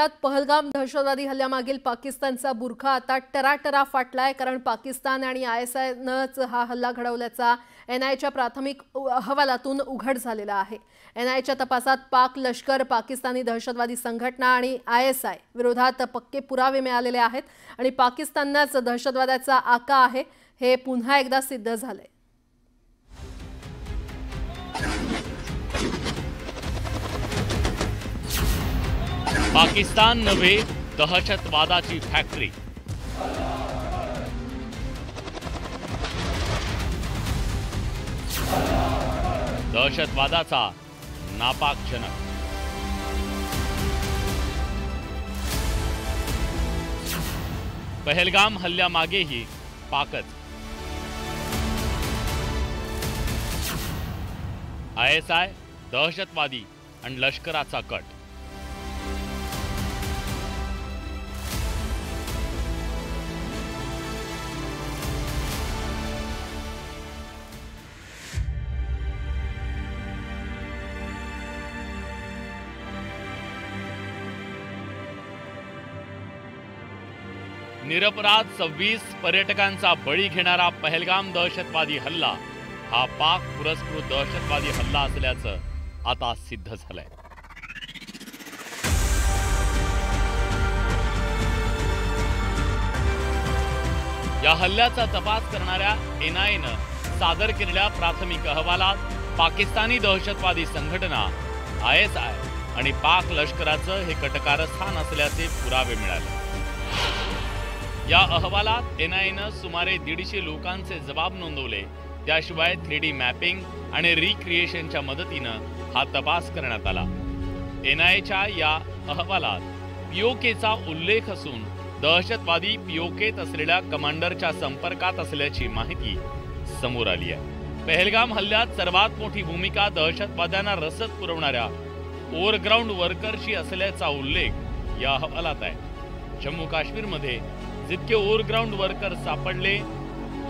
पाहूयात पहलगाम दहशतवादी हल्ल्यामागील पाकिस्तानचा बुरखा आता टराटरा फाटलाय। कारण पाकिस्तान आणि ISIनंच हा हल्ला घडवल्याचा NIAच्या प्राथमिक अहवालातून उघड झालेला आहे। NIAच्या तपासात पाक लष्कर, पाकिस्तानी दहशतवादी संघटना आणि ISI विरोधात पक्के पुरावे मिळालेले आहेत आणि पाकिस्तानच दहशतवादाचा आका आहे हे पुन्हा एकदा सिद्ध झाले। पाकिस्तान नव्हे दहशतवादाची फॅक्टरी। दहशतवादाचा नापाक जनक। पहलगाम हल्ल्यामागेही पाकच। ISI दहशतवादी आणि लष्कराचा कट। निरपराध 26 पर्यटकांचा बळी घेणारा पहलगाम दहशतवादी हल्ला हा पाक पुरस्कृत दहशतवादी हल्ला असल्याचं आता सिद्ध झालंय। या हल्ल्याचा तपास करणाऱ्या NIAनं सादर केलेल्या प्राथमिक अहवालात पाकिस्तानी दहशतवादी संघटना, ISI आणि पाक लष्कराचं हे कटकारस्थान असल्याचे पुरावे मिळाले। या अहवालात NIAनं सुमारे 150 लोकांचे जबाब नोंदवले। त्याशिवाय 3D मॅपिंग आणि रिक्रिएशनच्या मदतीनं हा तपास करण्यात आला। NIAच्या या अहवालात POKचा उल्लेख असून दहशतवादी POKत असलेल्या कमांडरच्या संपर्कात असल्याची माहिती समोर आली आहे। पहलगाम हल्ल्यात सर्वात मोठी भूमिका दहशतवाद्यांना रसद पुरवणाऱ्या ओव्हरग्राऊंड वर्करची असल्याचा उल्लेख या अहवालात आहे। जम्मू काश्मीरमध्ये जितके ओव्हरग्राऊंड वर्कर सापडले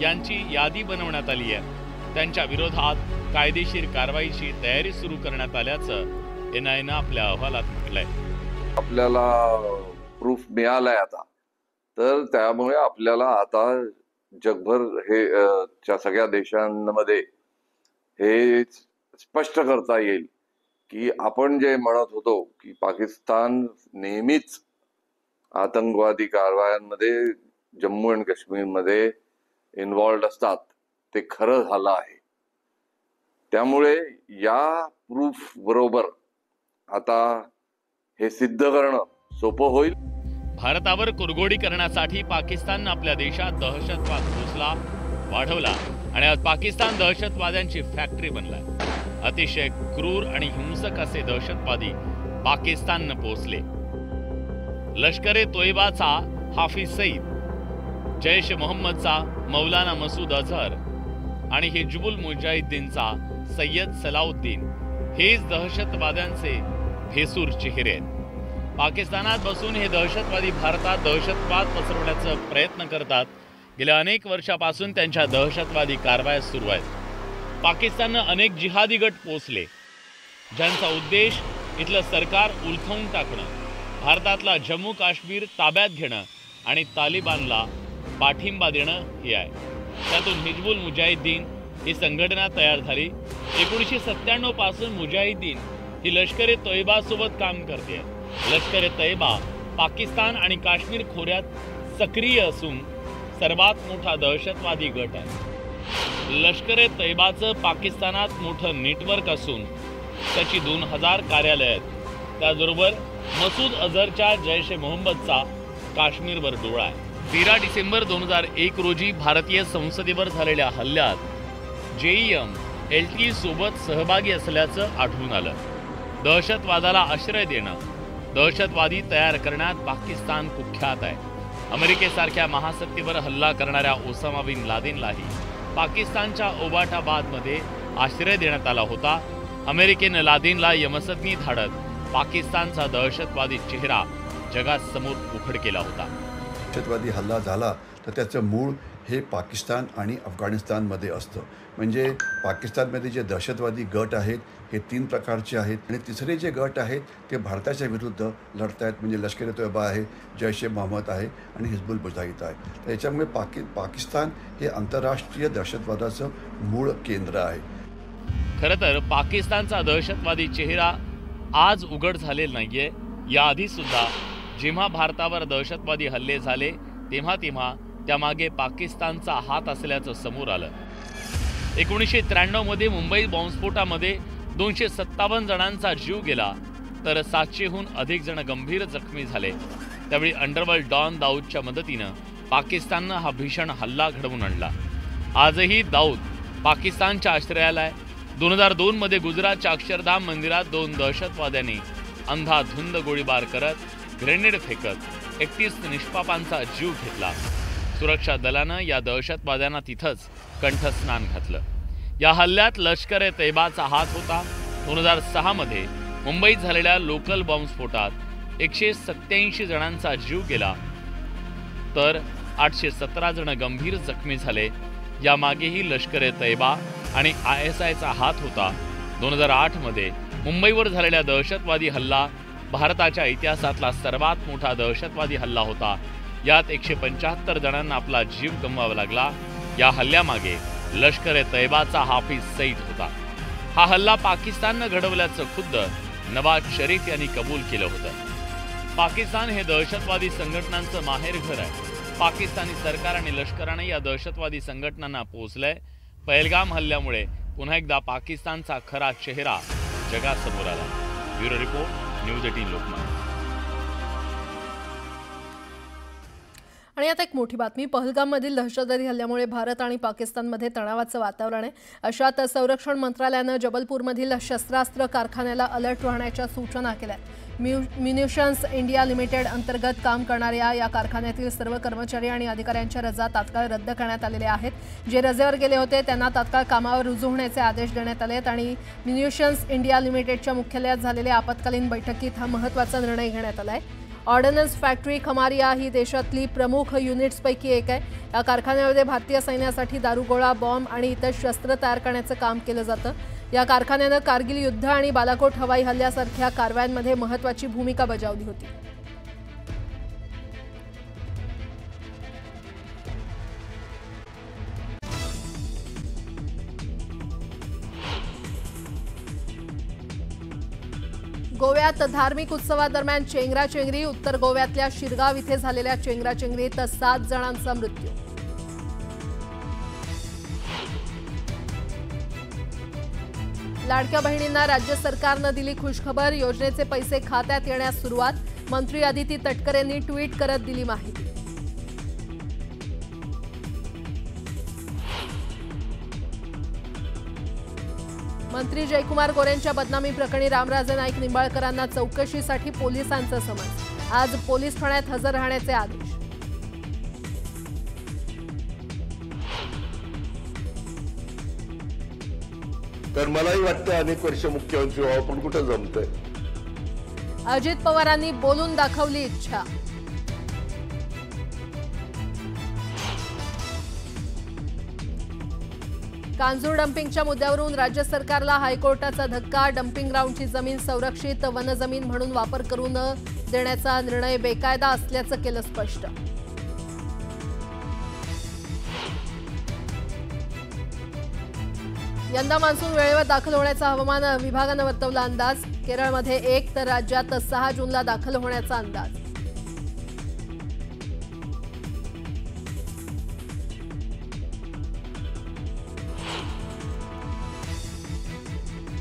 यांची यादी बनवण्यात आली आहे। त्यांच्या विरोधात कायदेशीर कारवाईची तयारी सुरू करण्यात आल्याचं NIAनं आपल्या अहवालात म्हटलंय। आपल्याला प्रूफ मिळालाय आता, तर त्यामुळे आपल्याला आता जगभर हे सगळ्या देशांमध्ये हे स्पष्ट करता येईल की आपण जे म्हणत होतो की पाकिस्तान नेहमीच आतंकवादी कारवायांमध्ये जम्मू आणि काश्मीरमध्ये इन्व्हॉल्ड असतात ते खरं झालं आहे। त्यामुळे या प्रूफ बरोबर आता हे सिद्ध करणं सोपं होईल। भारतावर कुरघोडी करण्यासाठी पाकिस्ताननं आपल्या देशात दहशतवाद घुसला, वाढवला आणि आज पाकिस्तान दहशतवाद्यांची फॅक्टरी बनलाय। अतिशय क्रूर आणि हिंसक असे दहशतवादी पाकिस्ताननं पोचले। लष्कर-ए तोयबाचा हाफिज सईद, जैश मोहम्मदचा मौलाना मसूद अझहर आणि हिजबुल मुजाहिद्दीनचा सय्यद सलाउद्दीन हेच दहशतवाद्यांचे भेसूर चेहरे आहेत। पाकिस्तानात बसून हे दहशतवादी भारतात दहशतवाद पसरवण्याचा प्रयत्न करतात। गेल्या अनेक वर्षापासून त्यांच्या दहशतवादी कारवाया सुरू आहेत। पाकिस्ताननं अनेक जिहादी गट पोचले ज्यांचा उद्देश इथलं सरकार उलथवून टाकणं, भारतातला जम्मू काश्मीर ताब्यात घेणं आणि तालिबानला पाठिंबा देणं हे आहे। त्यातून हिजबुल मुजाहिद्दीन ही संघटना तयार झाली। 1997 पासून मुजाहिद्दीन ही लष्कर-ए तोयबा सोबत काम करते। लष्कर-ए तोयबा पाकिस्तान आणि काश्मीर खोऱ्यात सक्रिय असून सर्वात मोठा दहशतवादी गट आहे। लष्कर-ए तोयबाचं पाकिस्तानात मोठं नेटवर्क असून त्याची 2000 कार्यालय आहेत। त्याचबरोबर मसूद अझहरच्या जैश ए मोहम्मदचा काश्मीरवर डोळा आहे। 13 डिसेंबर 2001 रोजी भारतीय संसदेवर झालेल्या हल्ल्यात JEM LTE सोबत सहभागी असल्याचं आढळून आलं। दहशतवादाला आश्रय देणं, दहशतवादी तयार करण्यात पाकिस्तान कुख्यात आहे। अमेरिकेसारख्या महासत्तेवर हल्ला करणाऱ्या ओसामा बिन लादेनलाही पाकिस्तानच्या ओबाटाबादमध्ये आश्रय देण्यात आला होता। अमेरिकेनं लादेनला यमसदनी धाडत पाकिस्तानचा दहशतवादी चेहरा जगासमोर उघड केला होता। दहशतवादी हल्ला झाला तर त्याचं मूळ हे पाकिस्तान आणि अफगाणिस्तानमध्ये असतं. म्हणजे पाकिस्तानमध्ये जे दहशतवादी गट आहेत हे 3 प्रकारचे आहेत आणि तिसरे जे गट आहेत ते भारताच्या विरुद्ध लढत आहेत. म्हणजे लष्कर-ए-तोयबा आहे, जैश-ए-मोहम्मद आहे आणि हिजबुल मुजाहिद आहे. तर याच्यामुळे पाकिस्तान हे आंतरराष्ट्रीय दहशतवादाचं मूळ केंद्र आहे. खरं तर पाकिस्तानचा दहशतवादी चेहरा आज उघड झालेला नाहीये. याआधी सुद्धा जेव्हा भारतावर दहशतवादी हल्ले झाले तेव्हा त्यामागे पाकिस्तानचा हात असल्याचं समोर आलं. 1993 मध्ये मुंबई बॉम्बस्फोटामध्ये 257 जणांचा जीव गेला तर 700हून अधिक जण गंभीर जखमी झाले. त्यावेळी अंडरवर्ल्ड डॉन दाऊदच्या मदतीनं पाकिस्ताननं हा भीषण हल्ला घडवून आणला. आजही दाऊद पाकिस्तानच्या आश्रयाला आहे. 2002 मध्ये गुजरातच्या अक्षरधाम मंदिरात 2 दहशतवाद्यांनी अंधाधुंद गोळीबार करत ग्रेनेड फेकत 31 निष्पापांचा जीव घेतला. सुरक्षा दलानं या दहशतवाद्यांना तिथंच कंठस्नान घातलं. या हल्ल्यात लष्कर-ए-तैबाचा हात होता. 2006 मध्ये मुंबईत झालेल्या लोकल बॉम्बस्फोटात 187 जणांचा जीव गेला तर 817 जण गंभीर जखमी झाले. यामागेही लष्कर-ए-तैबा आणि ISIचा हात होता. 2008 मध्ये मुंबईवर झालेला दहशतवादी हल्ला भारताच्या इतिहासातला सर्वात मोठा दहशतवादी हल्ला होता. यात 175 जणांना आपला जीव गमवावा लागला. या हल्ल्यामागे लष्कर-ए-तैबाचा हाफिज सईद होता. हा हल्ला पाकिस्ताननं घडवल्याचं खुद्द नवाज शरीफ यांनी कबूल केलं होतं. पाकिस्तान हे दहशतवादी संघटनांचं माहेरघर आहे. पाकिस्तानी सरकार आणि लष्कराने या दहशतवादी संघटनांना पोचलंय. पहलगाम हल्ल्यामुळे पुन्हा एकदा पाकिस्तानचा खरा चेहरा जगासमोर आला. Bureau report, news 18 Lokmat. आणि आता एक मोठी बातमी. पहलगाममधील दहशतवादी हल्ल्यामुळे भारत आणि पाकिस्तानमध्ये तणावाचं वातावरण आहे. अशात संरक्षण मंत्रालयानं जबलपूरमधील शस्त्रास्त्र कारखान्याला अलर्ट राहण्याच्या सूचना केल्या. म्युनिशन्स इंडिया लिमिटेड अंतर्गत काम करणाऱ्या या कारखान्यातील सर्व कर्मचारी आणि अधिकाऱ्यांच्या रजा तात्काळ रद्द करण्यात आलेल्या आहेत. जे रजेवर गेले होते त्यांना तात्काळ कामावर रुजू होण्याचे आदेश देण्यात आले आहेत आणि म्युनिशन्स इंडिया लिमिटेडच्या मुख्यालयात झालेल्या आपत्कालीन बैठकीत हा महत्त्वाचा निर्णय घेण्यात आला आहे. ऑर्डनन्स फॅक्टरी खमारिया ही देशातली प्रमुख युनिट्सपैकी एक आहे. या कारखान्यामध्ये भारतीय सैन्यासाठी दारुगोळा, बॉम्ब आणि इतर शस्त्र तयार करण्याचं काम केलं जातं. या कारखान्यानं कारगिल युद्ध आणि बालाकोट हवाई हल्ल्यासारख्या कारवायांमध्ये महत्त्वाची भूमिका बजावली होती. गोव्यात धार्मिक उत्सवादरम्यान चेंगराचेंगरी. उत्तर गोव्यातल्या शिरगाव इथे झालेल्या चेंगराचेंगरीत 7 जणांचा मृत्यू. लाडक्या बहिणींना राज्य सरकारनं दिली खुशखबर. योजनेचे पैसे खात्यात येण्यास सुरुवात. मंत्री अदिती तटकरेंनी ट्विट करत दिली माहिती. मंत्री जयकुमार गोरेंच्या बदनामी प्रकरणी रामराजे नाईक निंबाळकरांना चौकशीसाठी पोलिसांचं समन्स. आज पोलीस ठाण्यात हजर राहण्याचे आदेश. तर मलाही वाटतं अनेक वर्ष मुख्यमंत्री व्हावं पण कुठं जमतंय. अजित पवारांनी बोलून दाखवली इच्छा. कांजूर डम्पिंगच्या मुद्द्यावरून राज्य सरकारला हायकोर्टाचा धक्का. डम्पिंग ग्राउंडची जमीन संरक्षित वनजमीन म्हणून वापर करू न देण्याचा निर्णय बेकायदा असल्याचं केलं स्पष्ट. यंदा मान्सून वेळेवर दाखल होण्याचा हवामान विभागानं वर्तवला अंदाज. केरळमध्ये 1 तर राज्यात 6 जूनला दाखल होण्याचा अंदाज.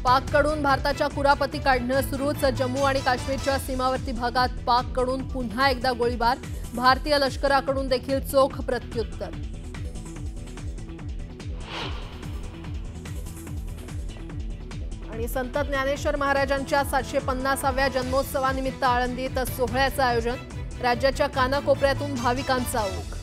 पाककडून भारताच्या कुरापती काढणं सुरूच. जम्मू आणि काश्मीरच्या सीमावर्ती भागात पाककडून पुन्हा एकदा गोळीबार. भारतीय लष्कराकडून देखील चोख प्रत्युत्तर. आणि संत ज्ञानेश्वर महाराजांच्या 750व्या जन्मोत्सवानिमित्त आळंदीत सोहळ्याचं आयोजन. राज्याच्या कानाकोपऱ्यातून भाविकांचा ओघ.